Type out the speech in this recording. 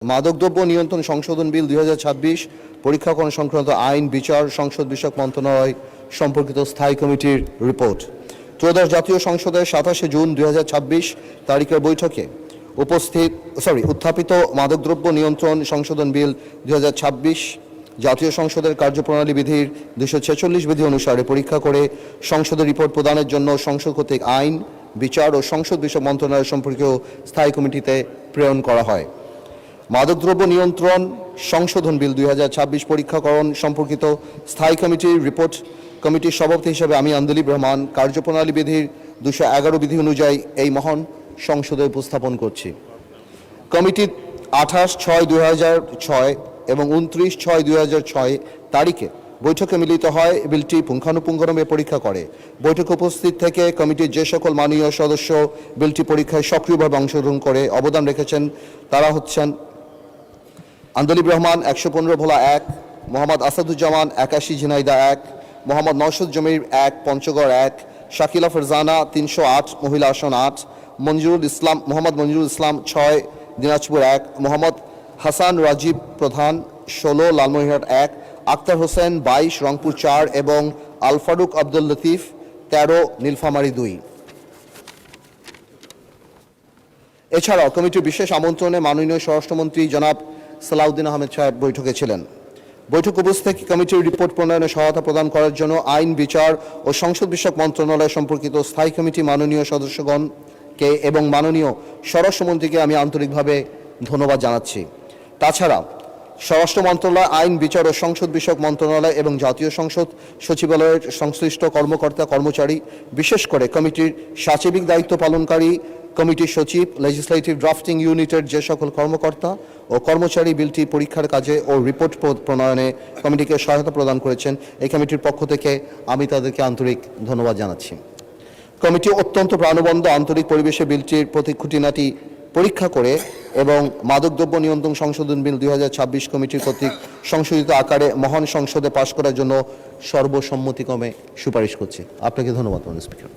মাদকদ্রব্য নিয়ন্ত্রণ সংশোধন বিল 2026 পরীক্ষাকরণ সংক্রান্ত আইন বিচার সংসদ বিষয়ক মন্ত্রণালয় সম্পর্কিত স্থায়ী কমিটির রিপোর্ট ত্রয়োদশ জাতীয় সংসদের 27 জুন 2026 তারিখের বৈঠকে উত্থাপিত মাদকদ্রব্য নিয়ন্ত্রণ সংশোধন বিল 2026 জাতীয় সংসদের কার্যপ্রণালী বিধির 246 বিধি অনুসারে পরীক্ষা করে সংসদের রিপোর্ট প্রদানের জন্য সংসদ কর্তৃক আইন বিচার ও সংসদ বিষয়ক মন্ত্রণালয় সম্পর্কীয় স্থায়ী কমিটিতে প্রেরণ করা হয়। মাদকদ্রব্য নিয়ন্ত্রণ সংশোধন বিল 2026 পরীক্ষাকরণ সম্পর্কিত স্থায়ী কমিটির রিপোর্ট কমিটির সভাপতি হিসেবে আমি আন্দোলিব রহমান কার্যপ্রণালী বিধির 211 বিধি অনুযায়ী এই মহান সংসদে উপস্থাপন করছি। কমিটি 28/6/2006 এবং 29/6/2006 তারিখে বৈঠকে মিলিত হয়, বিলটি পুঙ্খানুপুঙ্খভাবে পরীক্ষা করে। বৈঠকে উপস্থিত থেকে কমিটির যে সকল মাননীয় সদস্য বিলটি পরীক্ষায় সক্রিয়ভাবে অংশগ্রহণ করে অবদান রেখেছেন তারা হচ্ছেন আন্দোলিব রহমান 115 ভোলা 1, মোহাম্মদ আসাদুজ্জামান 81 ঝিনাইদহ 1, মোহাম্মদ নওশাদ জমির 1 পঞ্চগড় 1, শাকিলা ফরজানা 308 মহিলা আসন 8, মোহাম্মদ মঞ্জুরুল ইসলাম 6 দিনাজপুর 1, মোহাম্মদ হাসান রাজীব প্রধান 16 লালমনিরহাট 1, আক্তার হোসেন 22 রংপুর 4 এবং আল ফারুক আব্দুল লতিফ 13 নীলফামারী 2। এছাড়াও কমিটির বিশেষ আমন্ত্রণে মাননীয় স্বরাষ্ট্রমন্ত্রী জনাব সালাউদ্দিন আহমেদ সাহেব বৈঠকে ছিলেন। বৈঠক উপস্থিত থেকে কমিটির রিপোর্ট প্রণয়নে সহায়তা প্রদান করার জন্য আইন বিচার ও সংসদ বিষয়ক মন্ত্রণালয় সম্পর্কিত স্থায়ী কমিটি মাননীয় সদস্যগণকে এবং মাননীয় স্বরাষ্ট্রমন্ত্রীকে আমি আন্তরিকভাবে ধন্যবাদ জানাচ্ছি। তাছাড়া স্বরাষ্ট্র মন্ত্রণালয়, আইন বিচার ও সংসদ বিষয়ক মন্ত্রণালয় এবং জাতীয় সংসদ সচিবালয়ের সংশ্লিষ্ট কর্মকর্তা কর্মচারী, বিশেষ করে কমিটির সাচিবিক দায়িত্ব পালনকারী কমিটির সচিব, লেজিসলেটিভ ড্রাফটিং ইউনিটের যে সকল কর্মকর্তা ও কর্মচারী বিলটি পরীক্ষার কাজে ও রিপোর্ট প্রণয়নে কমিটিকে সহায়তা প্রদান করেছেন, এই কমিটির পক্ষ থেকে আমি তাদেরকে আন্তরিক ধন্যবাদ জানাচ্ছি। কমিটি অত্যন্ত প্রাণবন্ত আন্তরিক পরিবেশে বিলটির প্রতি খুঁটিনাটি পরীক্ষা করে এবং মাদকদ্রব্য নিয়ন্ত্রণ সংশোধন বিল 2026 কমিটির কর্তৃক সংশোধিত আকারে মহান সংসদে পাশ করার জন্য সর্বসম্মতিক্রমে সুপারিশ করছি। আপনাকে ধন্যবাদ, স্পিকার।